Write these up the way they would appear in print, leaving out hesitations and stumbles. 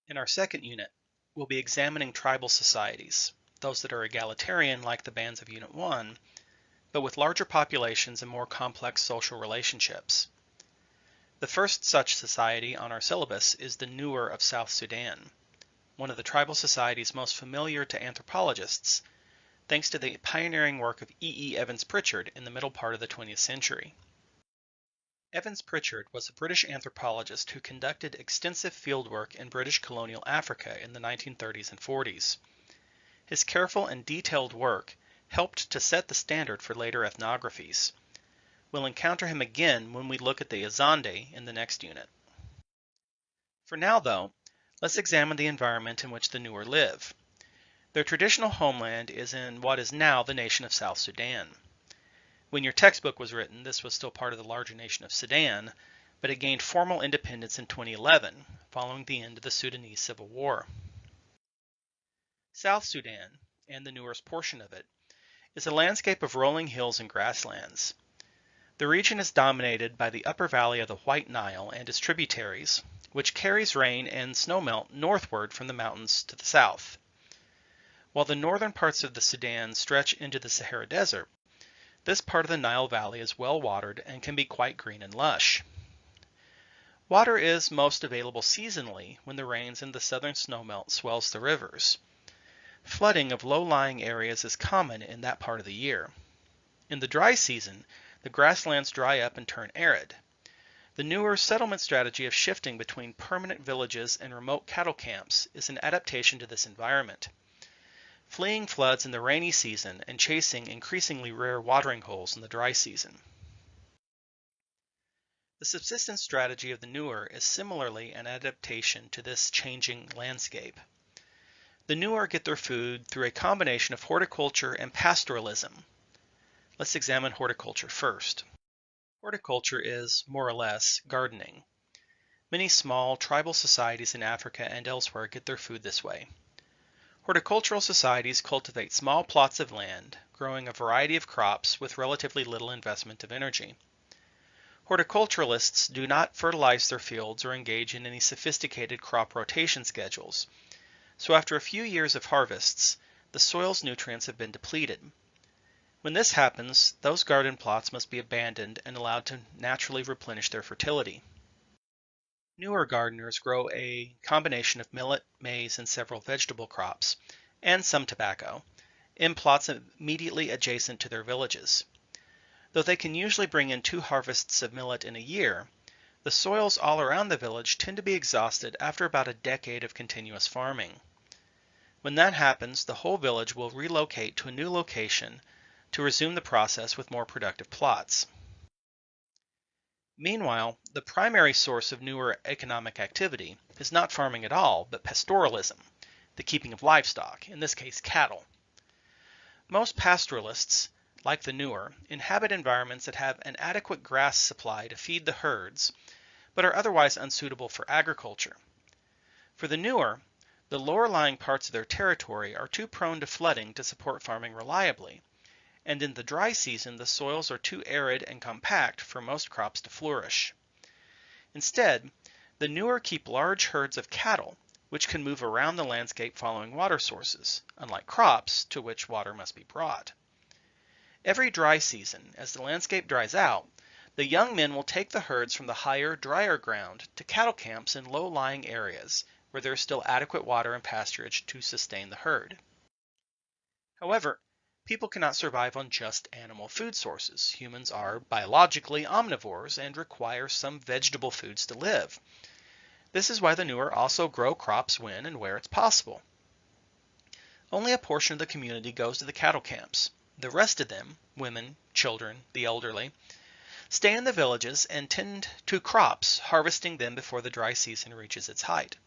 In our second unit, we'll be examining tribal societies, those that are egalitarian like the bands of Unit 1, but with larger populations and more complex social relationships. The first such society on our syllabus is the Nuer of South Sudan, one of the tribal societies most familiar to anthropologists, thanks to the pioneering work of E. E. Evans Pritchard in the middle part of the 20th century. Evans Pritchard was a British anthropologist who conducted extensive fieldwork in British colonial Africa in the 1930s and 40s. His careful and detailed work helped to set the standard for later ethnographies. We'll encounter him again when we look at the Azande in the next unit. For now, though, let's examine the environment in which the Nuer live. Their traditional homeland is in what is now the nation of South Sudan. When your textbook was written, this was still part of the larger nation of Sudan, but it gained formal independence in 2011, following the end of the Sudanese Civil War. South Sudan, and the Nuer's portion of it, is a landscape of rolling hills and grasslands. The region is dominated by the upper valley of the White Nile and its tributaries, which carries rain and snowmelt northward from the mountains to the south. While the northern parts of the Sudan stretch into the Sahara Desert, this part of the Nile Valley is well watered and can be quite green and lush. Water is most available seasonally when the rains and the southern snowmelt swells the rivers. Flooding of low-lying areas is common in that part of the year. In the dry season, the grasslands dry up and turn arid. The Nuer settlement strategy of shifting between permanent villages and remote cattle camps is an adaptation to this environment, fleeing floods in the rainy season and chasing increasingly rare watering holes in the dry season. The subsistence strategy of the Nuer is similarly an adaptation to this changing landscape. The Nuer get their food through a combination of horticulture and pastoralism. Let's examine horticulture first. Horticulture is, more or less, gardening. Many small tribal societies in Africa and elsewhere get their food this way. Horticultural societies cultivate small plots of land, growing a variety of crops with relatively little investment of energy. Horticulturalists do not fertilize their fields or engage in any sophisticated crop rotation schedules, so after a few years of harvests, the soil's nutrients have been depleted. When this happens, those garden plots must be abandoned and allowed to naturally replenish their fertility. Newer gardeners grow a combination of millet, maize, and several vegetable crops, and some tobacco, in plots immediately adjacent to their villages. Though they can usually bring in 2 harvests of millet in a year, the soils all around the village tend to be exhausted after about a decade of continuous farming. When that happens, the whole village will relocate to a new location to resume the process with more productive plots. Meanwhile, the primary source of Nuer economic activity is not farming at all, but pastoralism, the keeping of livestock, in this case cattle. Most pastoralists, like the Nuer, inhabit environments that have an adequate grass supply to feed the herds, but are otherwise unsuitable for agriculture. For the Nuer, the lower-lying parts of their territory are too prone to flooding to support farming reliably, and in the dry season the soils are too arid and compact for most crops to flourish. Instead, the Nuer keep large herds of cattle, which can move around the landscape following water sources, unlike crops, to which water must be brought. Every dry season, as the landscape dries out, the young men will take the herds from the higher, drier ground to cattle camps in low-lying areas, where there is still adequate water and pasturage to sustain the herd. However, people cannot survive on just animal food sources. Humans are biologically omnivores and require some vegetable foods to live. This is why the Nuer also grow crops when and where it's possible. Only a portion of the community goes to the cattle camps. The rest of them, women, children, the elderly, stay in the villages and tend to crops, harvesting them before the dry season reaches its height.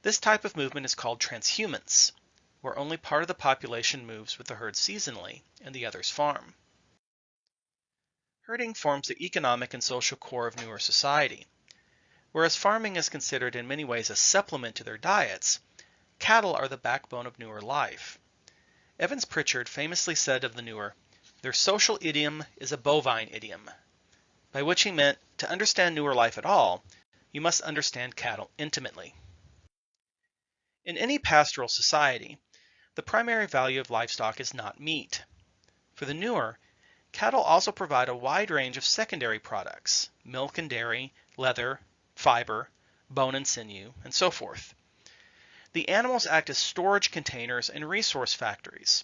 This type of movement is called transhumance, where only part of the population moves with the herd seasonally and the others farm. Herding forms the economic and social core of Nuer society. Whereas farming is considered in many ways a supplement to their diets, cattle are the backbone of Nuer life. Evans Pritchard famously said of the Nuer, "Their social idiom is a bovine idiom," by which he meant to understand Nuer life at all, you must understand cattle intimately. In any pastoral society, the primary value of livestock is not meat. For the Nuer, cattle also provide a wide range of secondary products: milk and dairy, leather, fiber, bone and sinew, and so forth. The animals act as storage containers and resource factories,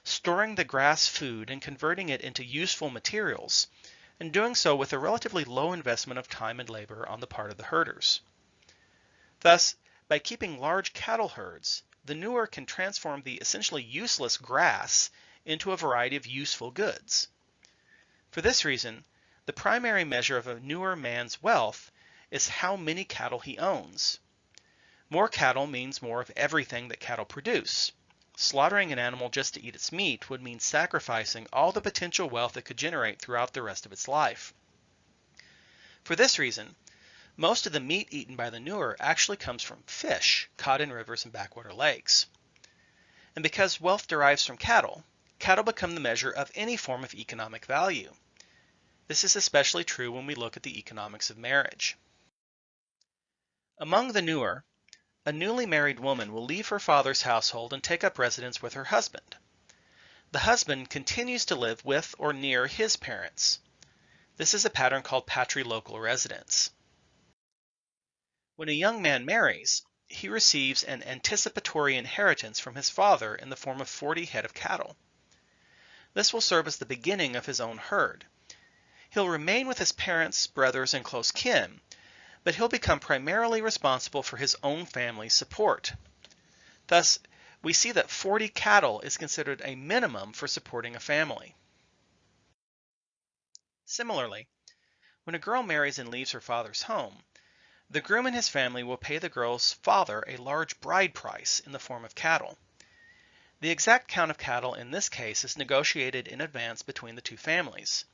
storing the grass food and converting it into useful materials, and doing so with a relatively low investment of time and labor on the part of the herders. Thus, by keeping large cattle herds, the Nuer can transform the essentially useless grass into a variety of useful goods. For this reason, the primary measure of a Nuer man's wealth is how many cattle he owns. More cattle means more of everything that cattle produce. Slaughtering an animal just to eat its meat would mean sacrificing all the potential wealth it could generate throughout the rest of its life. For this reason, most of the meat eaten by the Nuer actually comes from fish caught in rivers and backwater lakes. And because wealth derives from cattle, cattle become the measure of any form of economic value. This is especially true when we look at the economics of marriage. Among the Nuer, a newly married woman will leave her father's household and take up residence with her husband. The husband continues to live with or near his parents. This is a pattern called patrilocal residence. When a young man marries, he receives an anticipatory inheritance from his father in the form of 40 head of cattle. This will serve as the beginning of his own herd. He'll remain with his parents, brothers, and close kin, but he'll become primarily responsible for his own family's support. Thus, we see that 40 cattle is considered a minimum for supporting a family. Similarly, when a girl marries and leaves her father's home, the groom and his family will pay the girl's father a large bride price in the form of cattle. The exact count of cattle in this case is negotiated in advance between the two families.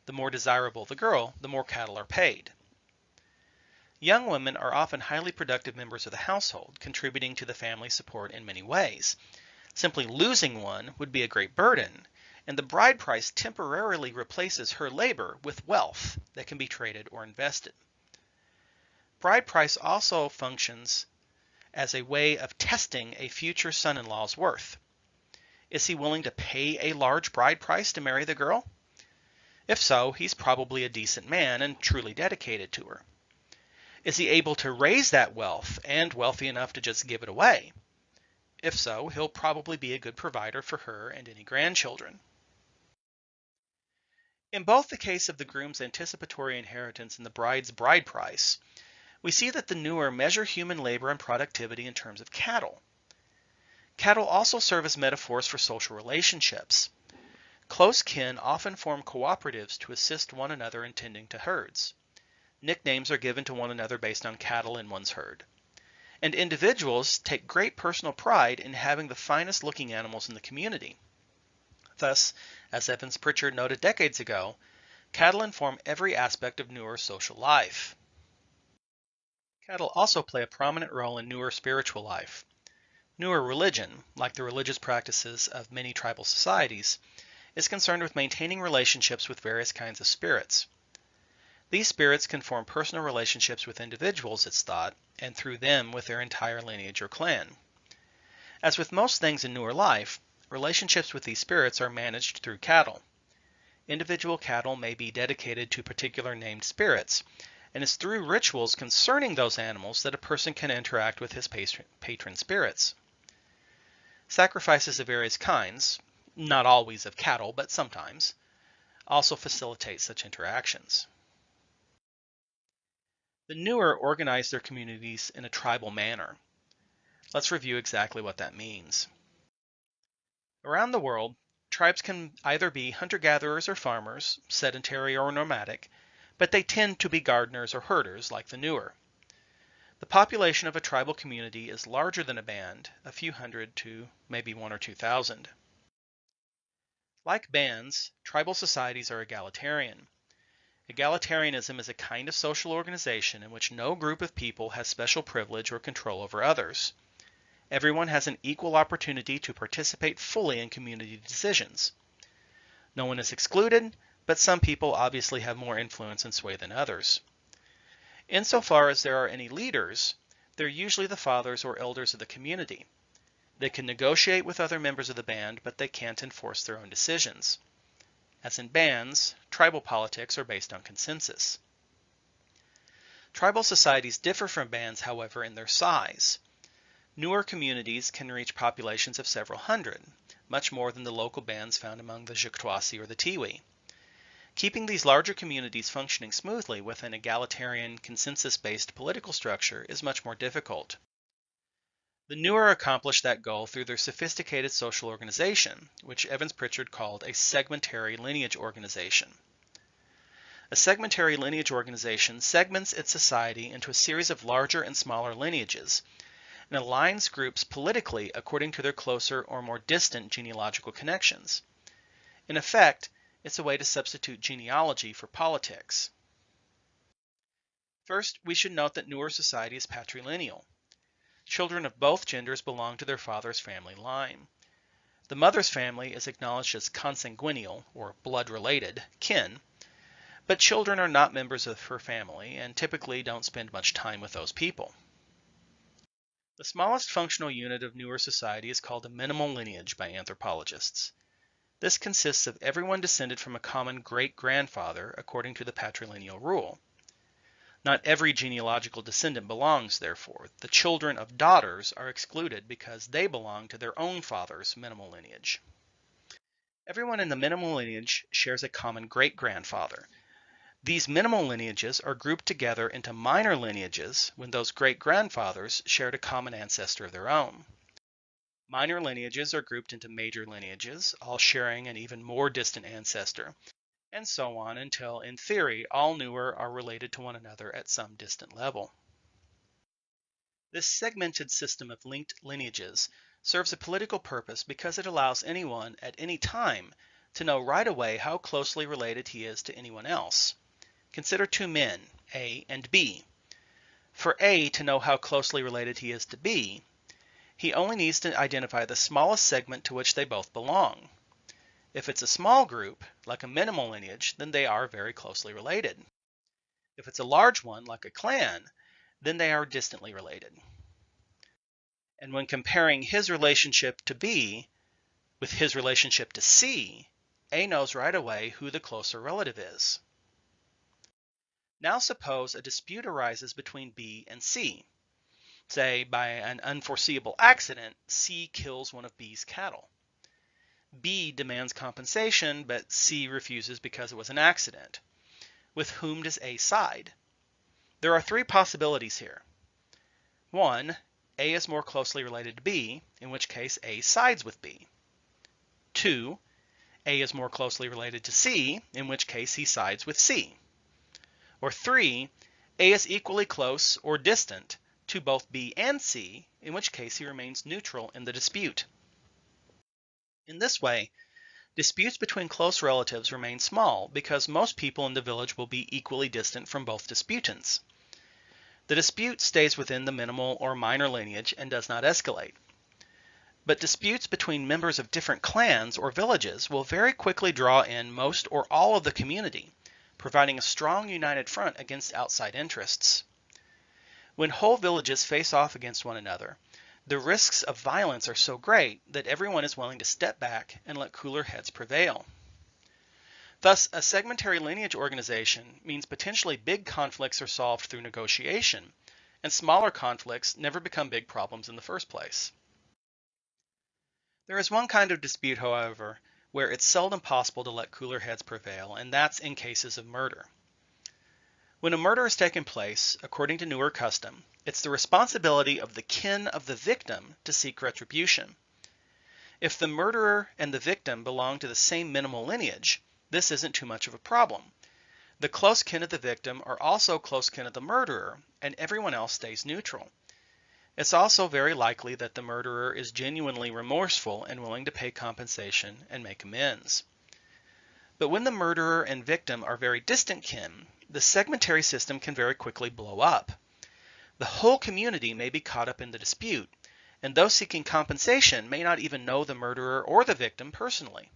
The more desirable the girl, the more cattle are paid. Young women are often highly productive members of the household, contributing to the family support in many ways. Simply losing one would be a great burden, and the bride price temporarily replaces her labor with wealth that can be traded or invested. Bride price also functions as a way of testing a future son-in-law's worth. Is he willing to pay a large bride price to marry the girl? If so, he's probably a decent man and truly dedicated to her. Is he able to raise that wealth and wealthy enough to just give it away? If so, he'll probably be a good provider for her and any grandchildren. In both the case of the groom's anticipatory inheritance and the bride's bride price, we see that the Nuer measure human labor and productivity in terms of cattle. Cattle also serve as metaphors for social relationships. Close kin often form cooperatives to assist one another in tending to herds. Nicknames are given to one another based on cattle in one's herd. And individuals take great personal pride in having the finest looking animals in the community. Thus, as Evans Pritchard noted decades ago, cattle inform every aspect of Nuer social life. Cattle also play a prominent role in Nuer spiritual life. Nuer religion, like the religious practices of many tribal societies, is concerned with maintaining relationships with various kinds of spirits. These spirits can form personal relationships with individuals, it's thought, and through them with their entire lineage or clan. As with most things in Nuer life, relationships with these spirits are managed through cattle. Individual cattle may be dedicated to particular named spirits, and it's through rituals concerning those animals that a person can interact with his patron spirits. Sacrifices of various kinds, not always of cattle, but sometimes, also facilitate such interactions. The Nuer organize their communities in a tribal manner. Let's review exactly what that means. Around the world, tribes can either be hunter-gatherers or farmers, sedentary or nomadic, but they tend to be gardeners or herders like the Nuer. The population of a tribal community is larger than a band, a few hundred to maybe 1,000 or 2,000. Like bands, tribal societies are egalitarian. Egalitarianism is a kind of social organization in which no group of people has special privilege or control over others. Everyone has an equal opportunity to participate fully in community decisions. No one is excluded, but some people obviously have more influence and sway than others. Insofar as there are any leaders, they're usually the fathers or elders of the community. They can negotiate with other members of the band, but they can't enforce their own decisions. As in bands, tribal politics are based on consensus. Tribal societies differ from bands, however, in their size. Newer communities can reach populations of several hundred, much more than the local bands found among the Zhuktwasi or the Tiwi. Keeping these larger communities functioning smoothly with an egalitarian, consensus-based political structure is much more difficult. The Nuer accomplished that goal through their sophisticated social organization, which Evans Pritchard called a segmentary lineage organization. A segmentary lineage organization segments its society into a series of larger and smaller lineages, and aligns groups politically according to their closer or more distant genealogical connections. In effect, it's a way to substitute genealogy for politics. First, we should note that Nuer society is patrilineal. Children of both genders belong to their father's family line. The mother's family is acknowledged as consanguineal, or blood-related, kin, but children are not members of her family and typically don't spend much time with those people. The smallest functional unit of Nuer society is called a minimal lineage by anthropologists. This consists of everyone descended from a common great-grandfather according to the patrilineal rule. Not every genealogical descendant belongs, therefore. The children of daughters are excluded because they belong to their own father's minimal lineage. Everyone in the minimal lineage shares a common great-grandfather. These minimal lineages are grouped together into minor lineages when those great-grandfathers shared a common ancestor of their own. Minor lineages are grouped into major lineages, all sharing an even more distant ancestor, and so on until, in theory, all Nuer are related to one another at some distant level. This segmented system of linked lineages serves a political purpose because it allows anyone at any time to know right away how closely related he is to anyone else. Consider two men, A and B. For A to know how closely related he is to B, he only needs to identify the smallest segment to which they both belong. If it's a small group, like a minimal lineage, then they are very closely related. If it's a large one, like a clan, then they are distantly related. And when comparing his relationship to B with his relationship to C, A knows right away who the closer relative is. Now suppose a dispute arises between B and C. Say, by an unforeseeable accident, C kills one of B's cattle. B demands compensation, but C refuses because it was an accident. With whom does A side? There are three possibilities here. 1. A is more closely related to B, in which case A sides with B. 2. A is more closely related to C, in which case he sides with C. Or 3. A is equally close or distant to both B and C, in which case he remains neutral in the dispute. In this way, disputes between close relatives remain small because most people in the village will be equally distant from both disputants. The dispute stays within the minimal or minor lineage and does not escalate. But disputes between members of different clans or villages will very quickly draw in most or all of the community, providing a strong united front against outside interests. When whole villages face off against one another, the risks of violence are so great that everyone is willing to step back and let cooler heads prevail. Thus, a segmentary lineage organization means potentially big conflicts are solved through negotiation, and smaller conflicts never become big problems in the first place. There is one kind of dispute, however, where it's seldom possible to let cooler heads prevail, and that's in cases of murder. When a murder has taken place, according to Nuer custom, it's the responsibility of the kin of the victim to seek retribution. If the murderer and the victim belong to the same minimal lineage, this isn't too much of a problem. The close kin of the victim are also close kin of the murderer, and everyone else stays neutral. It's also very likely that the murderer is genuinely remorseful and willing to pay compensation and make amends. But when the murderer and victim are very distant kin, the segmentary system can very quickly blow up. The whole community may be caught up in the dispute, and those seeking compensation may not even know the murderer or the victim personally.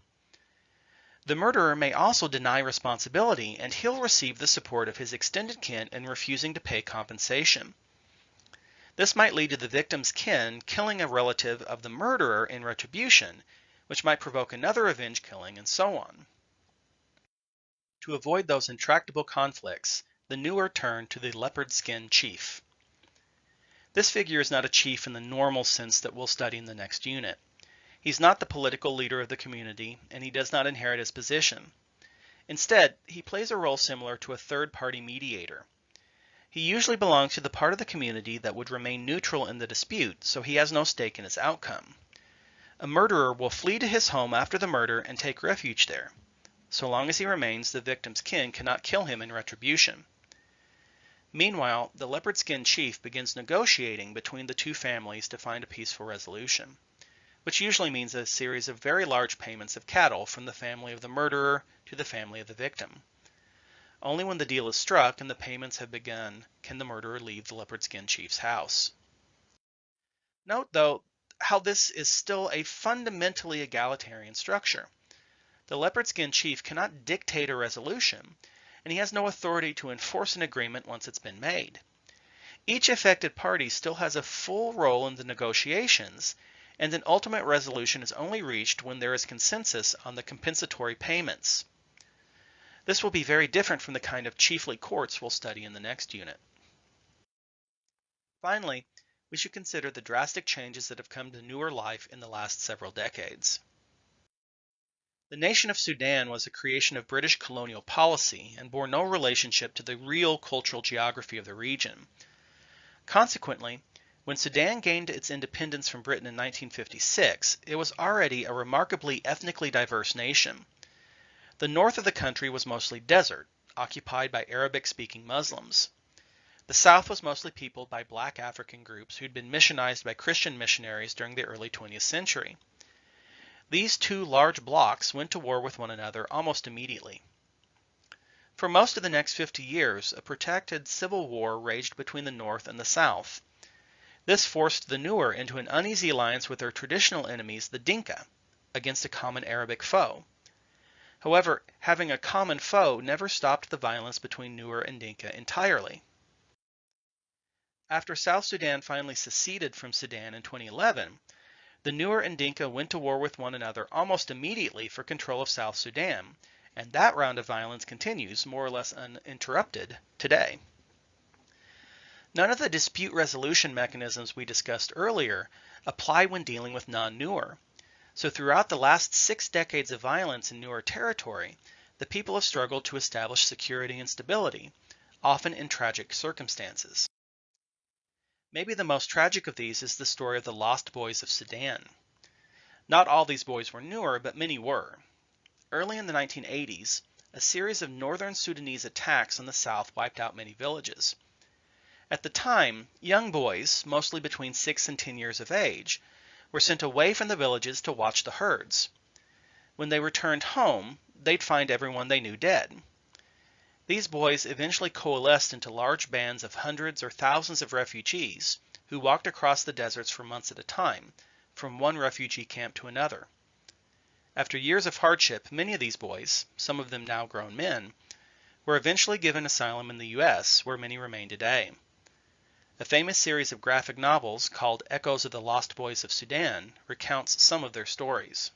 The murderer may also deny responsibility, and he'll receive the support of his extended kin in refusing to pay compensation. This might lead to the victim's kin killing a relative of the murderer in retribution, which might provoke another revenge killing, and so on. To avoid those intractable conflicts, the Nuer turned to the leopard skin chief. This figure is not a chief in the normal sense that we'll study in the next unit. He's not the political leader of the community, and he does not inherit his position. Instead, he plays a role similar to a third-party mediator. He usually belongs to the part of the community that would remain neutral in the dispute, so he has no stake in its outcome. A murderer will flee to his home after the murder and take refuge there. So long as he remains, the victim's kin cannot kill him in retribution. Meanwhile, the leopard skin chief begins negotiating between the two families to find a peaceful resolution, which usually means a series of very large payments of cattle from the family of the murderer to the family of the victim. Only when the deal is struck and the payments have begun can the murderer leave the leopard skin chief's house. Note, though, how this is still a fundamentally egalitarian structure. The leopard skin chief cannot dictate a resolution, and he has no authority to enforce an agreement once it's been made. Each affected party still has a full role in the negotiations, and an ultimate resolution is only reached when there is consensus on the compensatory payments. This will be very different from the kind of chiefly courts we'll study in the next unit. Finally, we should consider the drastic changes that have come to Nuer life in the last several decades. The nation of Sudan was a creation of British colonial policy and bore no relationship to the real cultural geography of the region. Consequently, when Sudan gained its independence from Britain in 1956, it was already a remarkably ethnically diverse nation. The north of the country was mostly desert, occupied by Arabic-speaking Muslims. The south was mostly peopled by black African groups who'd been missionized by Christian missionaries during the early 20th century. These two large blocks went to war with one another almost immediately. For most of the next 50 years, a protracted civil war raged between the north and the south. This forced the Nuer into an uneasy alliance with their traditional enemies, the Dinka, against a common Arabic foe. However, having a common foe never stopped the violence between Nuer and Dinka entirely. After South Sudan finally seceded from Sudan in 2011, the Nuer and Dinka went to war with one another almost immediately for control of South Sudan, and that round of violence continues, more or less uninterrupted, today. None of the dispute resolution mechanisms we discussed earlier apply when dealing with non-Nuer. So throughout the last 6 decades of violence in Nuer territory, the people have struggled to establish security and stability, often in tragic circumstances. Maybe the most tragic of these is the story of the Lost Boys of Sudan. Not all these boys were Nuer, but many were. Early in the 1980s, a series of northern Sudanese attacks on the south wiped out many villages. At the time, young boys, mostly between 6 and 10 years of age, were sent away from the villages to watch the herds. When they returned home, they'd find everyone they knew dead. These boys eventually coalesced into large bands of hundreds or thousands of refugees who walked across the deserts for months at a time, from one refugee camp to another. After years of hardship, many of these boys, some of them now grown men, were eventually given asylum in the U.S., where many remain today. A famous series of graphic novels called Echoes of the Lost Boys of Sudan recounts some of their stories.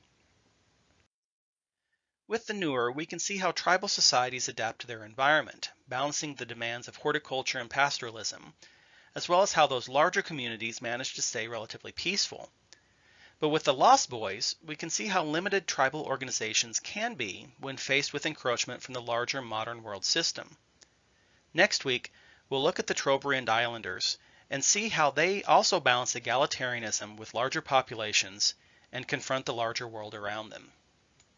With the Nuer, we can see how tribal societies adapt to their environment, balancing the demands of horticulture and pastoralism, as well as how those larger communities manage to stay relatively peaceful. But with the Lost Boys, we can see how limited tribal organizations can be when faced with encroachment from the larger modern world system. Next week, we'll look at the Trobriand Islanders and see how they also balance egalitarianism with larger populations and confront the larger world around them.